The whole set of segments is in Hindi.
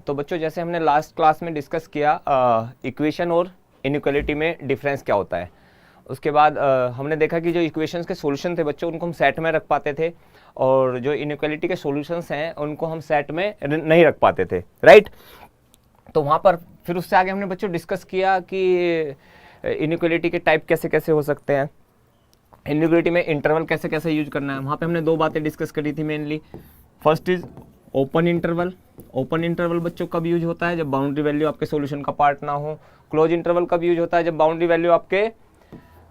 तो बच्चों जैसे हमने लास्ट क्लास में डिस्कस किया इक्वेशन और इनइक्वालिटी में डिफरेंस क्या होता है। उसके बाद हमने देखा कि जो इक्वेशंस के सॉल्यूशन थे बच्चों उनको हम सेट में रख पाते थे और जो इनइक्वालिटी के सॉल्यूशंस हैं उनको हम सेट में नहीं रख पाते थे, राइट। तो वहाँ पर फिर उससे आगे हमने बच्चों डिस्कस किया कि इनइक्वालिटी के टाइप कैसे कैसे हो सकते हैं, इनइक्वालिटी में इंटरवल कैसे कैसे यूज करना है। वहाँ पे हमने दो बातें डिस्कस करी थी mainly. First is open interval. Open interval बच्चों कब यूज होता है, जब बाउंड्री वैल्यू आपके सॉल्यूशन का पार्ट ना हो। क्लोज इंटरवल कब यूज होता है, जब बाउंड्री वैल्यू आपके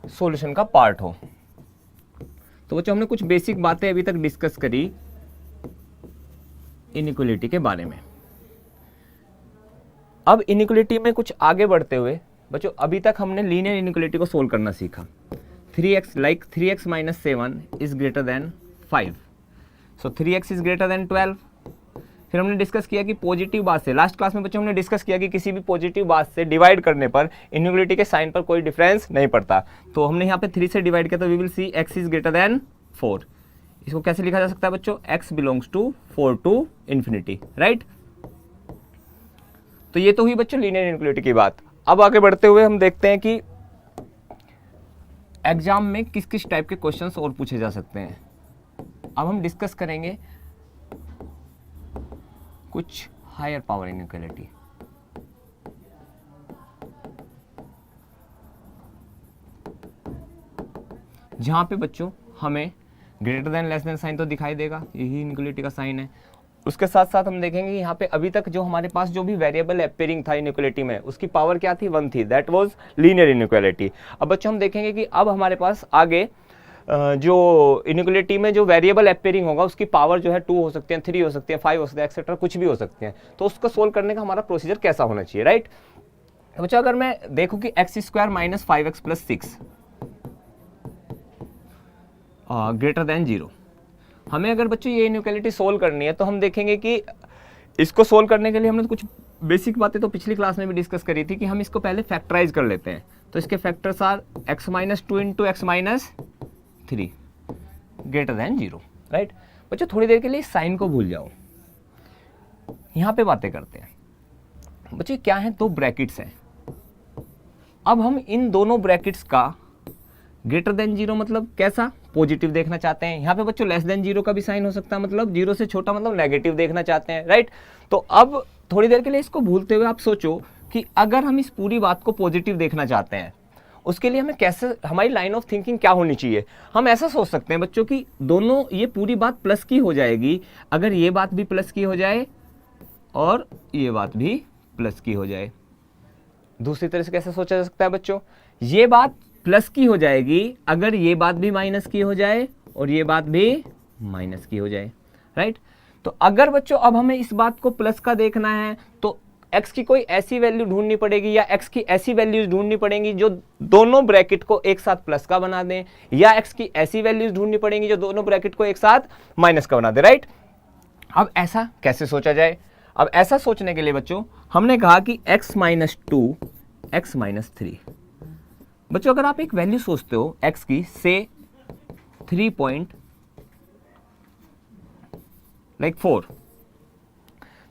सॉल्यूशन का पार्ट हो। तो बच्चों हमने कुछ बेसिक बातें अभी तक डिस्कस करी इनइक्वालिटी के बारे में। अब इनइक्वालिटी में कुछ आगे बढ़ते हुए बच्चों अभी तक हमने लीनियर इनइक्वालिटी को सोल्व करना सीखा। 3x like 3x minus 7 is greater than 5, so 3x is greater than 12। फिर हमने डिस्कस किया कि पॉजिटिव बात से, लास्ट क्लास में बच्चों हमने डिस्कस किया कि किसी भी पॉजिटिव बात से डिवाइड करने पर इनइक्वालिटी के साइन पर कोई डिफरेंस नहीं पड़ता। तो हमने यहाँ पे 3 से डिवाइड किया तो we will see x is greater than 4। इसको कैसे लिखा जा सकता है बच्चों, x belongs to 4 to infinity, right. तो ये तो हुई बच्चों लीनियर इनइक्वालिटी की बात। अब आगे बढ़ते हुए हम देखते हैं कि एग्जाम में किस किस टाइप के क्वेश्चंस और पूछे जा सकते हैं। अब हम डिस्कस करेंगे कुछ हायर पावर इनइक्वालिटी। जहां पे बच्चों हमें greater than less than sign तो दिखाई देगा, यही इनइक्वालिटी का साइन है। उसके साथ साथ हम देखेंगे यहाँ पे अभी तक जो हमारे पास जो भी वेरिएबल अपेयरिंग था इनइक्वालिटी में उसकी पावर क्या थी, 1 थी, दैट वाज लीनियर इनइक्वालिटी। अब बच्चों हम देखेंगे कि अब हमारे पास आगे जो इनइक्वालिटी में जो वेरिएबल अपेयरिंग होगा उसकी पावर जो है 2 हो सकती है, 3 हो सकती है, 5 हो सकती है, एक्सेट्रा कुछ भी हो सकती है। तो उसको सोल्व करने का हमारा प्रोसीजर कैसा होना चाहिए, राइट। तो बच्चों अगर मैं देखूँ कि x² minus 5x plus 6 greater than 0, हमें अगर बच्चों ये इनइक्वालिटी सोल्व करनी है तो हम देखेंगे कि इसको सोल्व करने के लिए हमने कुछ बेसिक बातें तो पिछली क्लास में भी डिस्कस करी थी कि हम इसको पहले फैक्टराइज कर लेते हैं। तो इसके factors are x minus 2 into x minus 3 greater than 0, right. बच्चों थोड़ी देर के लिए साइन को भूल जाओ, यहाँ पे बातें करते हैं। बच्चों क्या है, दो ब्रैकेट्स हैं। अब हम इन दोनों ब्रैकेट्स का ग्रेटर देन 0 मतलब कैसा, पॉजिटिव देखना चाहते हैं। यहाँ पे बच्चों लेस देन 0 का भी साइन हो सकता है, मतलब 0 से छोटा मतलब नेगेटिव देखना चाहते हैं, राइट। तो अब थोड़ी देर के लिए इसको भूलते हुए आप सोचो कि अगर हम इस पूरी बात को पॉजिटिव देखना चाहते हैं उसके लिए हमें कैसे, हमारी लाइन ऑफ थिंकिंग क्या होनी चाहिए। हम ऐसा सोच सकते हैं बच्चों कि दोनों ये पूरी बात प्लस की हो जाएगी अगर ये बात भी प्लस की हो जाए और ये बात भी प्लस की हो जाए। दूसरी तरह से कैसे सोचा जा सकता है बच्चों, ये बात प्लस की हो जाएगी अगर ये बात भी माइनस की हो जाए और ये बात भी माइनस की हो जाए, राइट। तो अगर बच्चों अब हमें इस बात को प्लस का देखना है तो x की कोई ऐसी वैल्यू ढूंढनी पड़ेगी या x की ऐसी वैल्यूज ढूंढनी पड़ेंगी जो दोनों ब्रैकेट को एक साथ प्लस का बना दें, या x की ऐसी वैल्यूज ढूंढनी पड़ेंगी जो दोनों ब्रैकेट को एक साथ माइनस का बना दे, राइट। अब ऐसा कैसे सोचा जाए, अब ऐसा सोचने के लिए बच्चों हमने कहा कि x माइनस 2 x माइनस 3। बच्चों अगर आप एक वैल्यू सोचते हो x की से 3.4,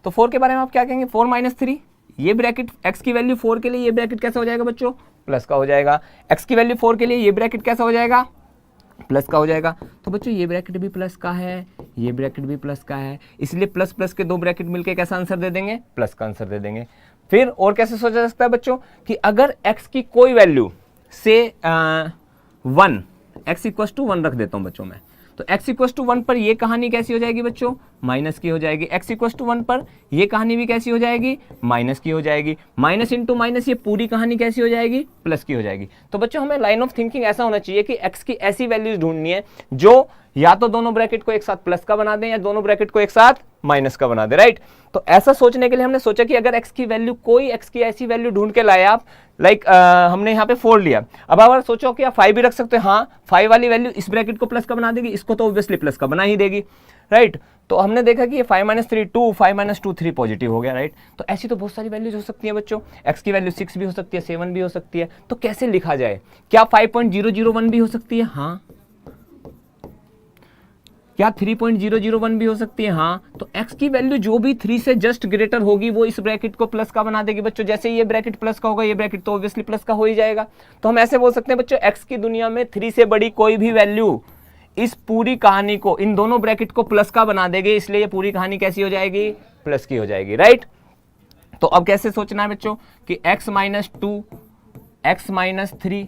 तो 4 के बारे में आप क्या कहेंगे, 4 माइनस 3, ये ब्रैकेट x की वैल्यू 4 के लिए ये ब्रैकेट कैसा हो जाएगा बच्चों, प्लस का हो जाएगा। x की वैल्यू 4 के लिए ये ब्रैकेट कैसा हो जाएगा, प्लस का हो जाएगा। तो बच्चों ये ब्रैकेट भी प्लस का है, ये ब्रैकेट भी प्लस का है, इसलिए प्लस प्लस के दो ब्रैकेट मिलके कैसा आंसर दे देंगे, प्लस का आंसर दे देंगे। फिर और कैसे सोचा जा सकता है बच्चों कि अगर x की कोई वैल्यू से 1, x इक्वस टू 1 रख देता हूं बच्चों मैं, तो x इक्वस टू 1 पर ये कहानी कैसी हो जाएगी बच्चों, माइनस की हो जाएगी। x इक्वस टू 1 पर ये कहानी भी कैसी हो जाएगी, माइनस की हो जाएगी। माइनस इंटू माइनस ये पूरी कहानी कैसी हो जाएगी, प्लस की हो जाएगी। तो बच्चों हमें लाइन ऑफ थिंकिंग ऐसा होना चाहिए कि x की ऐसी वैल्यूज ढूंढनी है जो या तो दोनों ब्रैकेट को एक साथ प्लस का बना दें या दोनों ब्रैकेट को एक साथ माइनस का बना दे, राइट। तो ऐसा सोचने के लिए हमने सोचा कि अगर x की वैल्यू, कोई x की ऐसी वैल्यू ढूंढ के लाए आप, लाइक हमने यहाँ पे 4 लिया। अब अगर सोचो कि आप 5 भी रख सकते हो, हाँ 5 वाली वैल्यू इस ब्रैकेट को प्लस का बना देगी, इसको तो ऑब्वियसली प्लस का बना ही देगी, राइट। तो हमने देखा कि ये 5 माइनस 3 2, 5 माइनस 2 3 पॉजिटिव हो गया, राइट। तो ऐसी तो बहुत सारी वैल्यूज हो सकती है बच्चों, x की वैल्यू 6 भी हो सकती है, 7 भी हो सकती है। तो कैसे लिखा जाए, क्या 5.001 भी हो सकती है, हाँ क्या 3.001 भी हो सकती है? हाँ, तो x की वैल्यू जो भी 3 से जस्ट ग्रेटर होगी वो इस ब्रैकेट को प्लस का बना देगी बच्चों। जैसे ये ब्रैकेट प्लस का होगा, ये ब्रैकेट तो ऑब्वियसली प्लस का हो ही जाएगा। तो हम ऐसे बोल सकते हैं बच्चों, x की दुनिया में 3 से बड़ी कोई भी वैल्यू इस पूरी कहानी को, इन दोनों ब्रैकेट को प्लस का बना देगी, इसलिए ये पूरी कहानी कैसी हो जाएगी? प्लस की हो जाएगी, राइट। तो अब कैसे सोचना है बच्चों कि x माइनस 2, x माइनस 3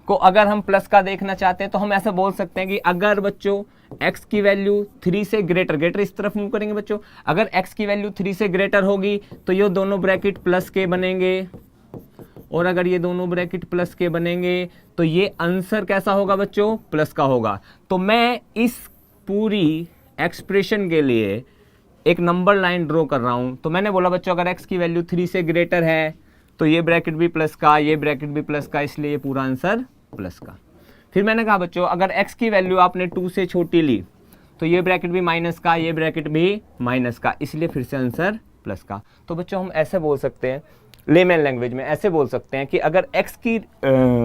को अगर हम प्लस का देखना चाहते हैं तो हम ऐसा बोल सकते हैं कि अगर बच्चों x की वैल्यू 3 से ग्रेटर इस तरफ मूव करेंगे बच्चों, अगर x की वैल्यू 3 से ग्रेटर होगी तो ये दोनों ब्रैकेट प्लस के बनेंगे, और अगर ये दोनों ब्रैकेट प्लस के बनेंगे तो ये आंसर कैसा होगा बच्चों? प्लस का होगा। तो मैं इस पूरी एक्सप्रेशन के लिए एक नंबर लाइन ड्रॉ कर रहा हूं। तो मैंने बोला बच्चों अगर x की वैल्यू 3 से ग्रेटर है तो ये ब्रैकेट भी प्लस का, ये ब्रैकेट भी प्लस का, इसलिए ये पूरा आंसर प्लस का। फिर मैंने कहा बच्चों अगर x की वैल्यू आपने 2 से छोटी ली तो ये ब्रैकेट भी माइनस का, ये ब्रैकेट भी माइनस का, इसलिए फिर से आंसर प्लस का। तो बच्चों हम ऐसे बोल सकते हैं, लेमैन लैंग्वेज में ऐसे बोल सकते हैं कि अगर x की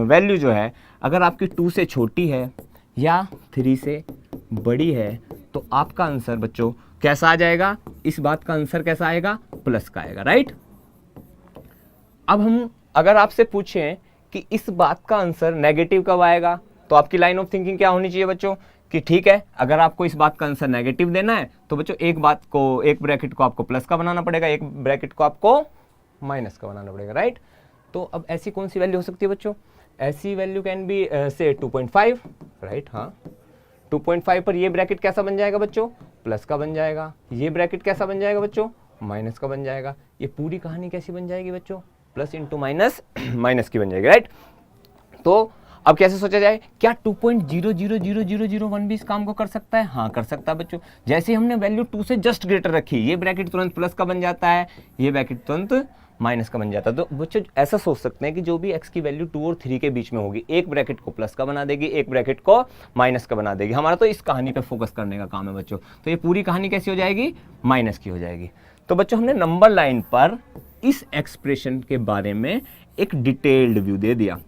वैल्यू जो है अगर आपकी 2 से छोटी है या 3 से बड़ी है तो आपका आंसर बच्चों कैसा आ जाएगा? इस बात का आंसर कैसा आएगा? प्लस का आएगा, राइट। अब हम अगर आपसे पूछें कि इस बात का आंसर नेगेटिव कब आएगा, तो आपकी लाइन ऑफ थिंकिंग क्या होनी चाहिए बच्चों कि ठीक है, अगर आपको इस बात का आंसर नेगेटिव देना है तो बच्चों एक ब्रैकेट को आपको प्लस का बनाना पड़ेगा, एक ब्रैकेट को आपको माइनस का बनाना पड़ेगा, राइट। तो अब ऐसी कौन सी वैल्यू हो सकती है बच्चों? ऐसी वैल्यू कैन बी से 2.5, राइट। हाँ, 2.5 पर ये ब्रैकेट कैसा बन जाएगा बच्चों? प्लस का बन जाएगा। ये ब्रैकेट कैसा बन जाएगा बच्चों? माइनस का बन जाएगा। ये पूरी कहानी कैसी बन जाएगी बच्चों? प्लस इंटू माइनस माइनस की बन जाएगी, राइट। तो अब कैसे सोचा जाए, क्या 2.0000001 भी इस काम को कर सकता है? हाँ, कर सकता है बच्चों। जैसे हमने वैल्यू 2 से जस्ट ग्रेटर रखी, ये ब्रैकेट तुरंत प्लस का बन जाता है, ये ब्रैकेट तुरंत माइनस का बन जाता है। तो बच्चों ऐसा सोच सकते हैं कि जो भी x की वैल्यू 2 और 3 के बीच में होगी, एक ब्रैकेट को प्लस का बना देगी, एक ब्रैकेट को माइनस का बना देगी। हमारा तो इस कहानी पे फोकस करने का काम है बच्चों। तो ये पूरी कहानी कैसी हो जाएगी? माइनस की हो जाएगी। तो बच्चों हमने नंबर लाइन पर इस एक्सप्रेशन के बारे में एक डिटेल्ड व्यू दे दिया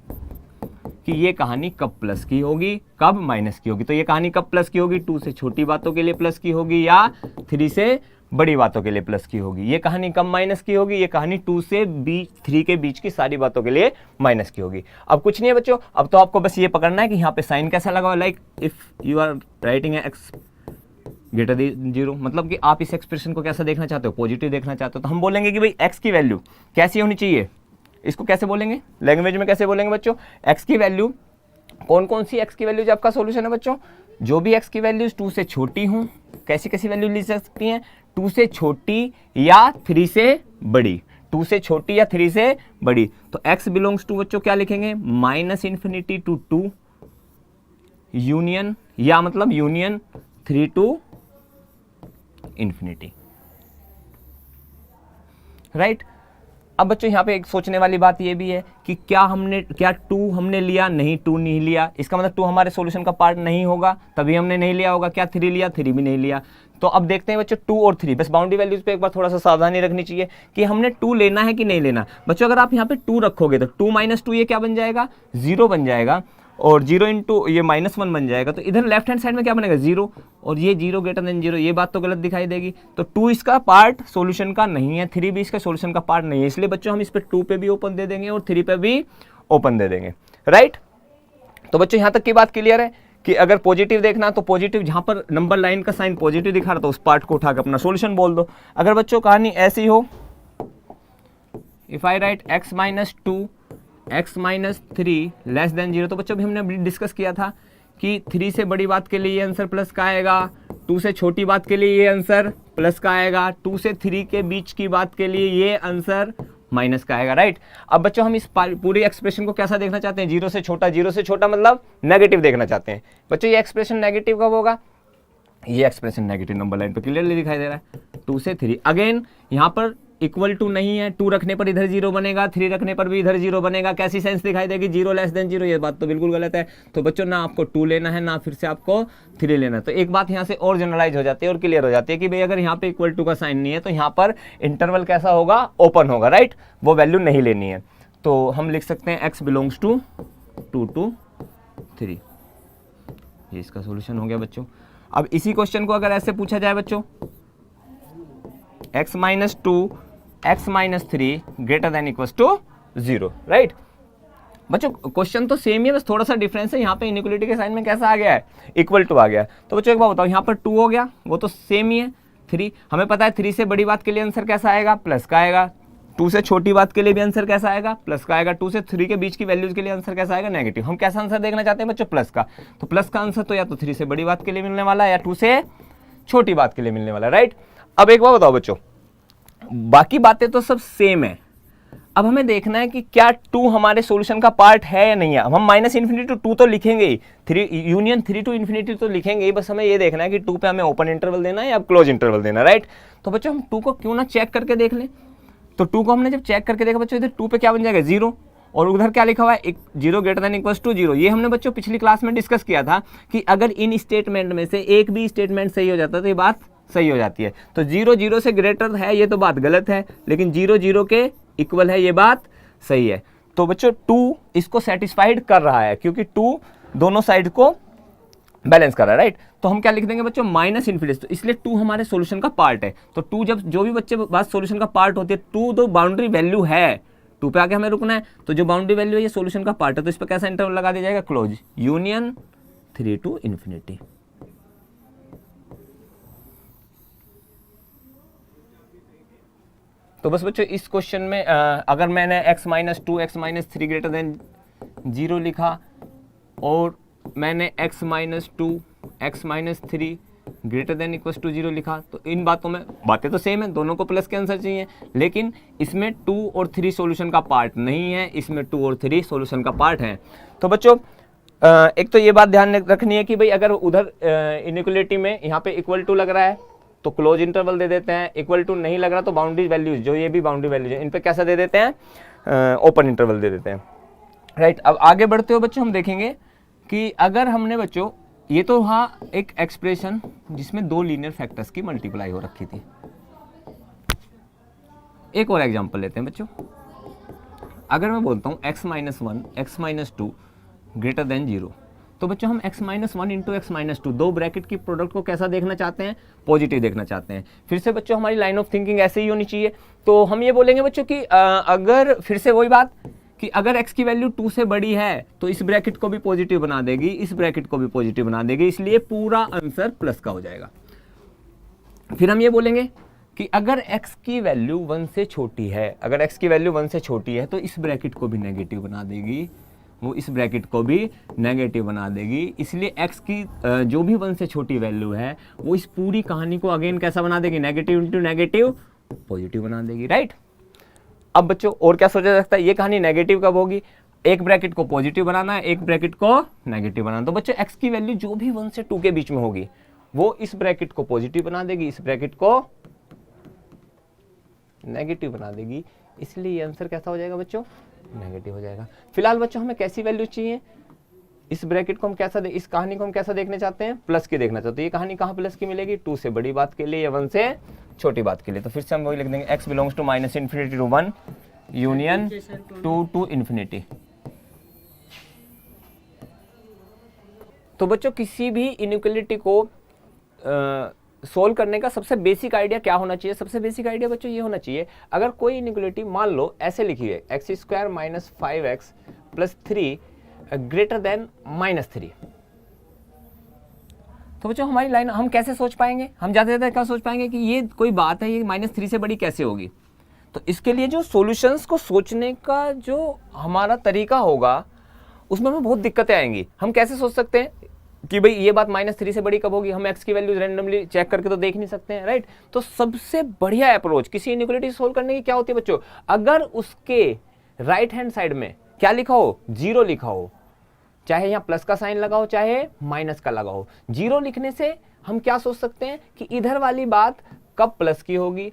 कि ये कहानी कब प्लस की होगी, कब माइनस की होगी। तो ये कहानी कब प्लस की होगी? 2 से छोटी बातों के लिए प्लस की होगी या 3 से बड़ी बातों के लिए प्लस की होगी। ये कहानी कब माइनस की होगी? ये कहानी 2 से 3 के बीच की सारी बातों के लिए माइनस की होगी। अब कुछ नहीं है बच्चों, अब तो आपको बस ये पकड़ना है कि यहाँ पे साइन कैसा लगा हुआ, like if you are writing x greater than 0, मतलब कि आप इस एक्सप्रेशन को कैसा देखना चाहते हो? पॉजिटिव देखना चाहते हो। तो हम बोलेंगे कि भाई एक्स की वैल्यू कैसी होनी चाहिए? इसको कैसे बोलेंगे लैंग्वेज में? कैसे बोलेंगे बच्चों? एक्स की वैल्यू, कौन कौन सी एक्स की वैल्यू जो आपका सॉल्यूशन है बच्चों? जो भी एक्स की वैल्यूज 2 से छोटी हूं, कैसी कैसी वैल्यू ली जा सकती हैं? 2 से छोटी या 3 से बड़ी, 2 से छोटी या 3 से बड़ी। तो x बिलोंग्स टू बच्चों क्या लिखेंगे? -∞ to 2 यूनियन, या मतलब यूनियन 3 to ∞, राइट। अब बच्चों यहाँ पे एक सोचने वाली बात ये भी है कि क्या 2 हमने लिया? नहीं, 2 नहीं लिया। इसका मतलब 2 हमारे सॉल्यूशन का पार्ट नहीं होगा, तभी हमने नहीं लिया होगा। क्या 3 लिया? 3 भी नहीं लिया। तो अब देखते हैं बच्चों 2 और 3, बस बाउंड्री वैल्यूज पे एक बार थोड़ा सा सावधानी रखनी चाहिए कि हमने 2 लेना है कि नहीं लेना। बच्चों अगर आप यहाँ पे 2 रखोगे तो 2 - 2 ये क्या बन जाएगा? 0 बन जाएगा, और 0 इंटू ये -1 बन जाएगा। तो इधर लेफ्ट हैंड साइड में क्या बनेगा? 0, और ये 0 ग्रेटर देन 0, ये बात तो गलत दिखाई देगी। तो 2 इसका पार्ट सॉल्यूशन का नहीं है, 3 भी इसका सॉल्यूशन का पार्ट नहीं है, इसलिए बच्चों हम इस पे 2 पे भी ओपन दे देंगे और 3 पे भी ओपन दे देंगे, राइट। तो बच्चों यहाँ तक की बात क्लियर है कि अगर पॉजिटिव देखना तो पॉजिटिव, जहां पर नंबर लाइन का साइन पॉजिटिव दिखा रहा तो उस पार्ट को उठाकर अपना सॉल्यूशन बोल दो। अगर बच्चों कहानी ऐसी हो, if I right x - 2 x - 3 less than 0, तो बच्चों भी हमने डिस्कस किया था कि 3 से बड़ी बात के लिए ये आंसर प्लस का आएगा, 2 से छोटी बात के लिए ये आंसर प्लस का आएगा, 2 से 3 के बीच की बात के लिए ये आंसर माइनस का आएगा, राइट। अब बच्चों हम इस पूरी एक्सप्रेशन को कैसा देखना चाहते हैं? 0 से छोटा, 0 से छोटा मतलब नेगेटिव देखना चाहते हैं। बच्चों ये एक्सप्रेशन नेगेटिव कब होगा? ये एक्सप्रेशन नेगेटिव नंबर लाइन पे क्लियरली दिखाई दे रहा है। 2 से 3 अगेन यहाँ पर इक्वल टू नहीं है, 2 रखने पर इधर 0 बनेगा, 3 रखने पर भी इधर 0 बनेगा। कैसी सेंस दिखाई देगी? 0 लेस देन 0, ये बात तो बिल्कुल गलत है। तो बच्चों ना आपको 2 लेना है, ना फिर से आपको 3 लेना है। तो एक बात यहाँ से और जनरलाइज हो जाती है और क्लियर हो जाती है कि भाई अगर यहाँ पे इक्वल टू का साइन नहीं है तो यहाँ पर इंटरवल कैसा होगा? ओपन होगा, राइट। वो वैल्यू नहीं लेनी है। तो हम लिख सकते हैं x बिलोंग्स टू 2 to 3। ये इसका सॉल्यूशन हो गया बच्चों। अब इसी क्वेश्चन को अगर ऐसे पूछा जाए बच्चों, x minus 2 x minus 3 greater than equals to 0, right. बच्चों क्वेश्चन तो सेम ही है, बस थोड़ा सा डिफरेंस है, यहाँ पे इनइक्वलिटी के साइन में कैसा आ गया है, इक्वल टू आ गया है। तो बच्चों एक बात बताओ, यहाँ पर 2 हो गया, वो तो सेम ही है। 3 हमें पता है 3 से बड़ी बात के लिए आंसर कैसा आएगा, प्लस का आएगा। 2 से छोटी बात के लिए भी आंसर कैसा आएगा, प्लस का आएगा। 2 से 3 के बीच की वैल्यूज के लिए आंसर कैसा आएगा, नेगेटिव। हम कैसा आंसर देखना चाहते हैं बच्चों, प्लस का। तो प्लस का आंसर तो या तो 3 से बड़ी बात के लिए मिलने वाला है या 2 से छोटी बात के लिए मिलने वाला है, राइट। अब एक बात बताओ बच्चों, बाकी बातें तो सब सेम है, अब हमें देखना है कि क्या 2 हमारे सॉल्यूशन का पार्ट है या नहीं है। अब हम माइनस इन्फिनिटी टू 2 तो लिखेंगे ही, 3 यूनियन 3 टू इन्फिनिटी तो लिखेंगे ही, बस हमें ये देखना है कि 2 पे हमें ओपन इंटरवल देना है या क्लोज इंटरवल देना है, राइट। तो बच्चों हम 2 को क्यों ना चेक करके देख लें। तो 2 को हमने जब चेक करके देखा बच्चों, इधर 2 पे क्या बन जाएगा, 0, और उधर क्या लिखा हुआ है, 0 ग्रेटर देन इक्वल्स टू 0। ये हमने बच्चों पिछली क्लास में डिस्कस किया था कि अगर इन स्टेटमेंट में से एक भी स्टेटमेंट सही हो जाता है तो ये बात सही हो जाती है। तो 0 0 से ग्रेटर है ये तो बात गलत है, लेकिन 0 0 के इक्वल है ये बात सही है। तो बच्चों 2 इसको सेटिस्फाइड कर रहा है, क्योंकि 2 दोनों साइड को बैलेंस कर रहा है, राइट। तो हम क्या लिख देंगे बच्चों, माइनस इन्फिनिटी, तो इसलिए 2 हमारे सॉल्यूशन का पार्ट है। तो 2 जब जो भी बच्चे बात सॉल्यूशन का पार्ट होती है, 2 तो बाउंड्री वैल्यू है, 2 पे आके हमें रुकना है, तो जो बाउंड्री वैल्यू है ये सॉल्यूशन का पार्ट है, तो इस पर कैसा इंटरवल लगा दिया जाएगा, क्लोज यूनियन 3 टू इन्फिनिटी। तो बस बच्चों इस क्वेश्चन में अगर मैंने x minus 2 x minus 3 greater than 0 लिखा और मैंने x minus 2 x minus 3 greater than equals to 0 लिखा, तो इन बातों में बातें तो सेम है, दोनों को प्लस के आंसर चाहिए, लेकिन इसमें 2 और 3 सॉल्यूशन का पार्ट नहीं है, इसमें 2 और 3 सॉल्यूशन का पार्ट है। तो बच्चों एक तो ये बात ध्यान रखनी है कि भाई अगर उधर इनइक्वलिटी में यहाँ पे इक्वल टू लग रहा है तो क्लोज इंटरवल दे देते हैं, इक्वल टू नहीं लग रहा तो बाउंड्री वैल्यूज, जो ये भी बाउंड्री वैल्यूज है, इन पे कैसा दे देते हैं, ओपन इंटरवल दे देते हैं, राइट। अब आगे बढ़ते हो बच्चों, हम देखेंगे कि अगर हमने बच्चों ये तो हाँ एक एक्सप्रेशन जिसमें 2 लीनियर फैक्टर्स की मल्टीप्लाई हो रखी थी। एक और एग्जांपल लेते हैं बच्चों, अगर मैं बोलता हूँ x minus 1 x minus 2 greater than 0, तो बच्चों हम x minus 1 into x minus 2 दो ब्रैकेट की प्रोडक्ट को कैसा देखना चाहते हैं, पॉजिटिव देखना चाहते हैं। फिर से बच्चों हमारी लाइन ऑफ थिंकिंग ऐसे ही होनी चाहिए। तो हम ये बोलेंगे बच्चों कि अगर फिर से वही बात कि अगर x की वैल्यू 2 से बड़ी है तो इस ब्रैकेट को भी पॉजिटिव बना देगी, इस ब्रैकेट को भी पॉजिटिव बना देगी, इसलिए पूरा आंसर प्लस का हो जाएगा। फिर हम ये बोलेंगे कि अगर x की वैल्यू 1 से छोटी है, अगर x की वैल्यू 1 से छोटी है तो इस ब्रैकेट को भी नेगेटिव बना देगी, वो इस ब्रैकेट को भी नेगेटिव बना देगी, इसलिए x की जो भी 1 से छोटी वैल्यू है वो इस पूरी कहानी को अगेन कैसा बना देगी, नेगेटिव इंटू नेगेटिव पॉजिटिव बना देगी, राइट। अब बच्चों और क्या सोचा जा सकता है, ये कहानी नेगेटिव कब होगी, एक ब्रैकेट को पॉजिटिव बनाना है, एक ब्रैकेट को नेगेटिव बनाना। तो बच्चों x की वैल्यू जो भी 1 से 2 के बीच में होगी वो इस ब्रैकेट को पॉजिटिव बना देगी, इस ब्रैकेट को नेगेटिव बना देगी, इसलिए ये आंसर कैसा हो जाएगा बच्चों, नेगेटिव हो जाएगा। फिलहाल बच्चों हमें कैसी वैल्यू चाहिए, इस ब्रैकेट को हम कैसा इस कहानी को हम कैसा देखना चाहते हैं, प्लस की देखना चाहते हैं। ये कहानी कहाँ प्लस की मिलेगी, 2 से बड़ी बात के लिए या 1 से छोटी बात के लिए। तो फिर से हम वही लिख देंगे, x belongs to minus infinity to 1 union 2 to infinity. तो बच्चों किसी भी इनइक्वालिटी को सोल्व करने का सबसे बेसिक आइडिया क्या होना चाहिए, सबसे बेसिक आइडिया बच्चों ये होना चाहिए, अगर कोई इनइक्वालिटी मान लो ऐसे लिखी है x square minus 5x plus 3 greater then minus 3, तो बच्चों हमारी लाइन हम कैसे सोच पाएंगे, हम ज़्यादा से ज़्यादा क्या सोच पाएंगे कि ये कोई बात है, ये -3 से बड़ी कैसे होगी। तो इसके लिए जो सॉल्यूशंस को सोचने का जो हमारा तरीका होगा उसमें हमें बहुत दिक्कतें आएंगी। हम कैसे सोच सकते हैं कि भाई ये बात -3 से बड़ी कब होगी, हम x की वैल्यू रैंडमली चेक करके तो देख नहीं सकते हैं, राइट। तो सबसे बढ़िया अप्रोच किसी इनइक्वालिटी सोल्व करने की क्या होती है बच्चों, अगर उसके राइट हैंड साइड में क्या लिखा हो, 0 लिखा हो, चाहे यहाँ प्लस का साइन लगा हो चाहे माइनस का लगा हो, 0 लिखने से हम क्या सोच सकते हैं कि इधर वाली बात कब प्लस की होगी,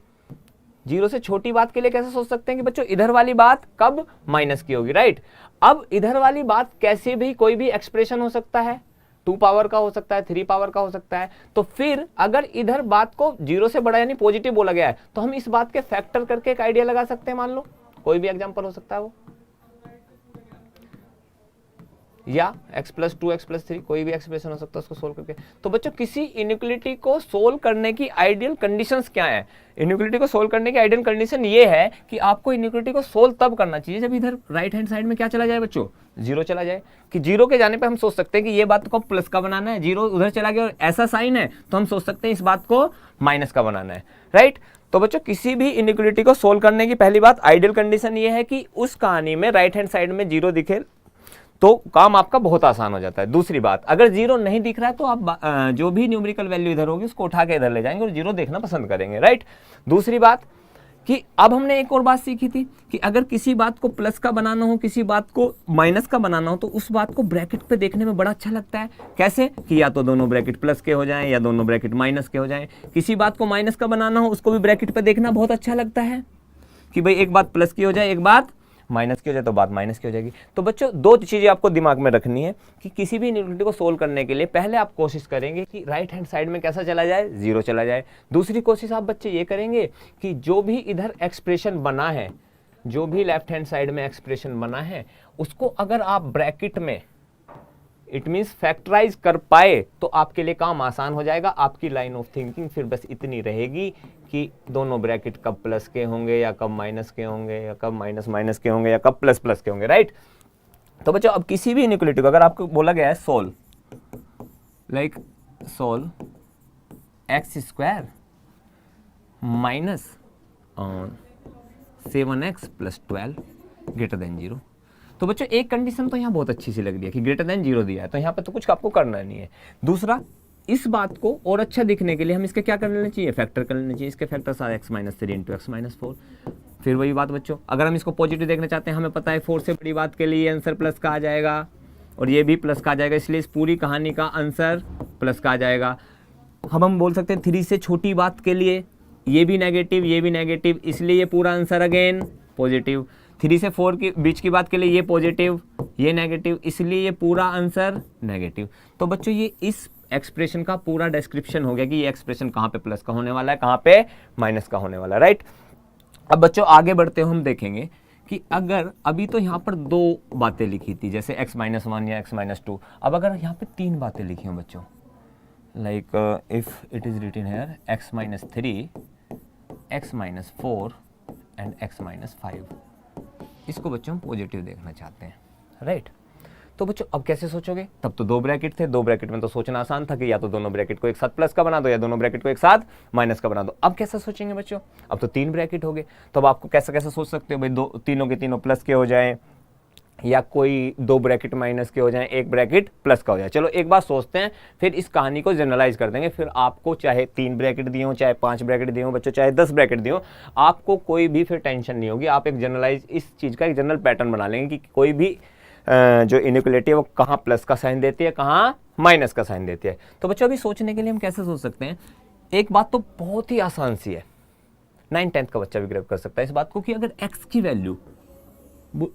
0 से छोटी बात के लिए कैसे सोच सकते हैं कि बच्चों इधर वाली बात कब माइनस की होगी, राइट। अब इधर वाली बात कैसे भी कोई भी एक्सप्रेशन हो सकता है, 2 पावर का हो सकता है, 3 पावर का हो सकता है। तो फिर अगर इधर बात को 0 से बड़ा यानी पॉजिटिव बोला गया है तो हम इस बात के फैक्टर करके एक आइडिया लगा सकते हैं। मान लो कोई भी एग्जांपल हो सकता है वो, या x प्लस 2x+3 कोई भी एक्सप्रेशन हो सकता है उसको सोल्व करके। तो बच्चों किसी इनइक्वालिटी को सोल्व करने की आइडियल कंडीशंस क्या है? इनइक्वालिटी को सोल्व करने की आइडियल कंडीशन ये है कि आपको इनइक्वालिटी को सोल्व तब करना चाहिए जब इधर राइट हैंड साइड में क्या चला जाए बच्चों? 0 चला जाए। कि 0 के जाने पे हम सोच सकते हैं कि ये बात को प्लस का बनाना है, 0 उधर चला गया और ऐसा साइन है तो हम सोच सकते हैं इस बात को माइनस का बनाना है, राइट। तो बच्चों किसी भी इनइक्वालिटी को सोल्व करने की पहली बात आइडियल कंडीशन ये है कि उस कहानी में राइट हैंड साइड में 0 दिखे तो काम आपका बहुत आसान हो जाता है। दूसरी बात, अगर 0 नहीं दिख रहा है तो आप जो भी न्यूमेरिकल वैल्यू इधर होगी उसको उठा के इधर ले जाएंगे और 0 देखना पसंद करेंगे, राइट। दूसरी बात कि अब हमने एक और बात सीखी थी कि अगर किसी बात को प्लस का बनाना हो, किसी बात को माइनस का बनाना हो तो उस बात को ब्रैकेट पे देखने में बड़ा अच्छा लगता है। कैसे? कि या तो दोनों ब्रैकेट प्लस के हो जाएं या दोनों ब्रैकेट माइनस के हो जाएं। किसी बात को माइनस का बनाना हो उसको भी ब्रैकेट पे देखना बहुत अच्छा लगता है कि भाई एक बात प्लस की हो जाए, एक बात माइनस की हो जाए तो बात माइनस की हो जाएगी। तो बच्चों दो चीज़ें आपको दिमाग में रखनी है कि किसी भी इनइक्वालिटी को सोल्व करने के लिए पहले आप कोशिश करेंगे कि राइट हैंड साइड में कैसा चला जाए? 0 चला जाए। दूसरी कोशिश आप बच्चे ये करेंगे कि जो भी इधर एक्सप्रेशन बना है, जो भी लेफ्ट हैंड साइड में एक्सप्रेशन बना है उसको अगर आप ब्रैकेट में इट मीन्स फैक्टराइज कर पाए तो आपके लिए काम आसान हो जाएगा। आपकी लाइन ऑफ थिंकिंग फिर बस इतनी रहेगी कि दोनों ब्रैकेट कब प्लस के होंगे या कब माइनस के होंगे या कब माइनस माइनस के होंगे या कब प्लस प्लस के होंगे, राइट। तो बच्चों अब किसी भी इनइक्वालिटी को अगर आपको बोला गया है solve, like solve x² minus 7x + 12 greater than 0, तो बच्चों एक कंडीशन तो यहाँ बहुत अच्छी सी लग रही है कि ग्रेटर देन 0 दिया है तो यहाँ पे तो कुछ आपको करना नहीं है। दूसरा, इस बात को और अच्छा दिखने के लिए हम इसके क्या कर लेना चाहिए? फैक्टर कर लेना चाहिए। इसके फैक्टर्स आर x - 3 × x - 4। फिर वही बात बच्चों, अगर हम इसको पॉजिटिव देखना चाहते हैं, हमें पता है 4 से बड़ी बात के लिए आंसर प्लस का आ जाएगा और ये भी प्लस का आ जाएगा, इसलिए इस पूरी कहानी का आंसर प्लस का आ जाएगा। हम बोल सकते हैं 3 से छोटी बात के लिए ये भी नेगेटिव, ये भी नेगेटिव, इसलिए ये पूरा आंसर अगेन पॉजिटिव। 3 से 4 के बीच की बात के लिए ये पॉजिटिव, ये नेगेटिव, इसलिए ये पूरा आंसर नेगेटिव। तो बच्चों ये इस एक्सप्रेशन का पूरा डिस्क्रिप्शन हो गया कि ये एक्सप्रेशन कहाँ पे प्लस का होने वाला है, कहाँ पे माइनस का होने वाला है, राइट। अब बच्चों आगे बढ़ते हुए हम देखेंगे कि अगर अभी तो यहाँ पर 2 बातें लिखी थी जैसे x - 1 या x - 2, अब अगर यहाँ पे 3 बातें लिखी हो बच्चों, like if it is written here x - 3, x - 4 and x - 5, इसको बच्चों हम पॉजिटिव देखना चाहते हैं, राइट। तो बच्चों अब कैसे सोचोगे? तब तो 2 ब्रैकेट थे, 2 ब्रैकेट में तो सोचना आसान था कि या तो दोनों ब्रैकेट को एक साथ प्लस का बना दो या दोनों ब्रैकेट को एक साथ माइनस का बना दो। अब कैसे सोचेंगे बच्चों? अब तो 3 ब्रैकेट हो गए, तो अब आपको कैसा कैसा सोच सकते हो भाई, तीनों के तीनों प्लस के हो जाएं या कोई 2 ब्रैकेट माइनस के हो जाएं, 1 ब्रैकेट प्लस का हो जाए। चलो एक बात सोचते हैं, फिर इस कहानी को जनरलाइज कर देंगे। फिर आपको चाहे 3 ब्रैकेट दिए हो, चाहे 5 ब्रैकेट दिए हो बच्चों, चाहे 10 ब्रैकेट दिए हो, आपको कोई भी फिर टेंशन नहीं होगी। आप एक जनरलाइज इस चीज़ का एक जनरल पैटर्न बना लेंगे कि कोई भी जो इनइक्वालिटी है वो कहाँ प्लस का साइन देती है, कहाँ माइनस का साइन देती है। तो बच्चों अभी सोचने के लिए हम कैसे सोच सकते हैं? एक बात तो बहुत ही आसान सी है, 9th-10th का बच्चा भी ग्रैब कर सकता है इस बात को कि अगर x की वैल्यू,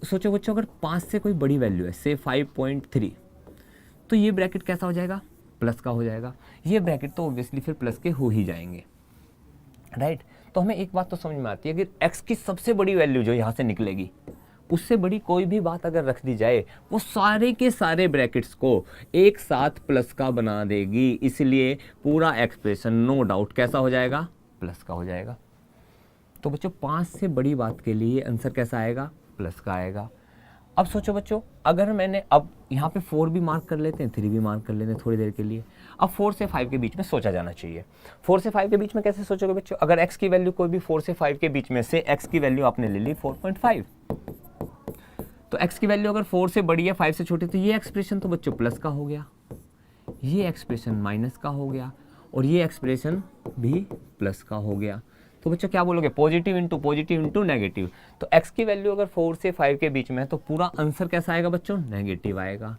सोचो बच्चों अगर 5 से कोई बड़ी वैल्यू है से 5.3, तो ये ब्रैकेट कैसा हो जाएगा? प्लस का हो जाएगा। ये ब्रैकेट तो ऑब्वियसली फिर प्लस के हो ही जाएंगे, राइट। तो हमें एक बात तो समझ में आती है कि x की सबसे बड़ी वैल्यू जो यहाँ से निकलेगी उससे बड़ी कोई भी बात अगर रख दी जाए वो सारे के सारे ब्रैकेट्स को एक साथ प्लस का बना देगी, इसलिए पूरा एक्सप्रेशन नो डाउट कैसा हो जाएगा? प्लस का हो जाएगा। तो बच्चों 5 से बड़ी बात के लिए आंसर कैसा आएगा? प्लस का आएगा। अब सोचो बच्चों, अगर मैंने अब यहाँ पे 4 भी मार्क कर लेते हैं, 3 भी मार्क कर लेते हैं थोड़ी देर के लिए। अब 4 से 5 के बीच में सोचा जाना चाहिए। 4 से 5 के बीच में कैसे सोचोगे बच्चों? अगर x की वैल्यू कोई भी 4 से 5 के बीच में से x की वैल्यू आपने ले ली 4.5, तो x की वैल्यू अगर 4 से बड़ी है 5 से छोटी, तो ये एक्सप्रेशन तो बच्चों प्लस का हो गया, ये एक्सप्रेशन माइनस का हो गया और ये एक्सप्रेशन भी प्लस का हो गया। तो बच्चों क्या बोलोगे? Positive into negative. तो x की वैल्यू अगर 4 से 5 के बीच में है तो पूरा आंसर कैसा आएगा बच्चों? नेगेटिव आएगा।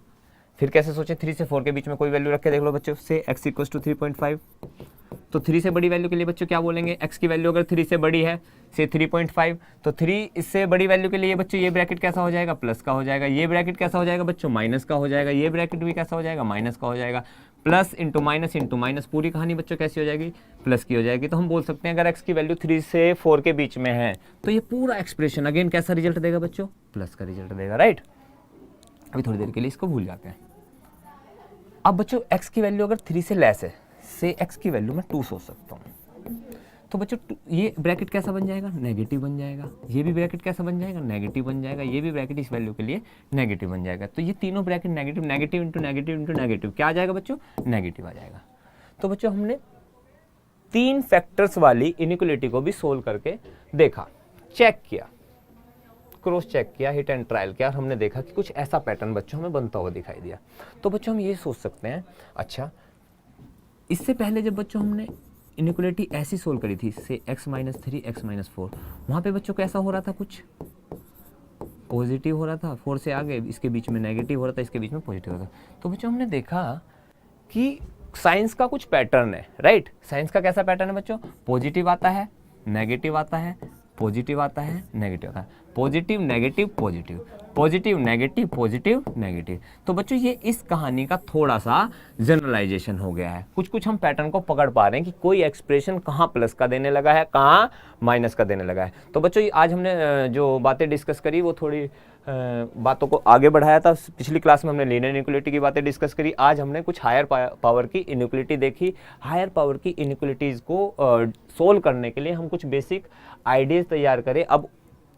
फिर कैसे सोचे? 3 से 4 के बीच में कोई वैल्यू रख के देख लो बच्चों, से x = 3.5, तो 3 से बड़ी वैल्यू के लिए बच्चों क्या बोलेंगे? x की वैल्यू अगर 3 से बड़ी है से 3.5, तो 3 इससे बड़ी वैल्यू के लिए बच्चों ये ब्रैकेट कैसा हो जाएगा? प्लस का हो जाएगा। ये ब्रैकेट कैसा हो जाएगा बच्चों? माइनस का हो जाएगा। ये ब्रैकेट भी कैसा हो जाएगा? माइनस का हो जाएगा। प्लस इंटू माइनस, पूरी कहानी बच्चों कैसी हो जाएगी? प्लस की हो जाएगी। तो हम बोल सकते हैं अगर x की वैल्यू 3 से 4 के बीच में है तो ये पूरा एक्सप्रेशन अगेन कैसा रिजल्ट देगा बच्चों? प्लस का रिजल्ट देगा, राइट। अभी थोड़ी देर के लिए इसको भूल जाते हैं। अब बच्चों x की वैल्यू अगर 3 से लेस है, से x की वैल्यू मैं 2 सोच सकता हूँ, तो बच्चों ये ब्रैकेट कैसा बन जाएगा, नेगेटिव बन जाएगा। ये भी ब्रैकेट कैसा बन जाएगा, नेगेटिव बन जाएगा। ये भी ब्रैकेट इस वैल्यू के लिए नेगेटिव बन जाएगा। तो ये तीनों bracket negative, negative into negative into negative क्या आ जाएगा बच्चों, नेगेटिव आ जाएगा। तो बच्चों हमने 3 फैक्टर्स वाली इनइक्वालिटी को भी सोल्व करके देखा, चेक किया, क्रॉस चेक किया, हिट एंड ट्रायल किया, और हमने देखा कि कुछ ऐसा पैटर्न बच्चों हमें बनता हुआ दिखाई दिया। तो बच्चों हम ये सोच सकते हैं, अच्छा इससे पहले जब बच्चों हमने इनइक्वालिटी ऐसी सोल्व करी थी, से x-3 x-4, वहाँ पे बच्चों कैसा हो रहा था, कुछ पॉजिटिव हो रहा था, 4 से आगे इसके बीच में नेगेटिव हो रहा था, इसके बीच में पॉजिटिव हो रहा था। तो बच्चों हमने देखा कि साइंस का कुछ पैटर्न है, राइट। साइंस का कैसा पैटर्न है बच्चों, पॉजिटिव आता है, नेगेटिव आता है, पॉजिटिव आता है, नेगेटिव आता है, positive negative positive, positive negative positive negative. तो बच्चों ये इस कहानी का थोड़ा सा जनरलाइजेशन हो गया है। कुछ कुछ हम पैटर्न को पकड़ पा रहे हैं कि कोई एक्सप्रेशन कहाँ प्लस का देने लगा है, कहाँ माइनस का देने लगा है। तो बच्चों आज हमने जो बातें डिस्कस करी वो थोड़ी बातों को आगे बढ़ाया था। पिछली क्लास में हमने लीनियर इनइक्वालिटी की बातें डिस्कस करी, आज हमने कुछ हायर पावर की इनइक्वालिटी देखी। हायर पावर की इनइक्वालिटीज़ को सोल्व करने के लिए हम कुछ बेसिक आइडियाज़ तैयार करें। अब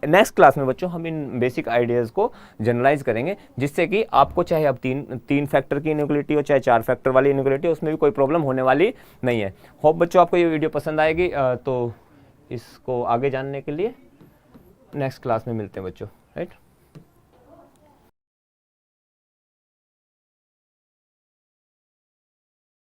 नेक्स्ट क्लास में बच्चों हम इन बेसिक आइडियाज़ को जनरलाइज करेंगे, जिससे कि आपको चाहे अब तीन फैक्टर की इनइक्वालिटी हो, चाहे 4 फैक्टर वाली इनइक्वालिटी हो, उसमें भी कोई प्रॉब्लम होने वाली नहीं है। होप बच्चों आपको ये वीडियो पसंद आएगी। तो इसको आगे जानने के लिए नेक्स्ट क्लास में मिलते हैं बच्चों, राइट।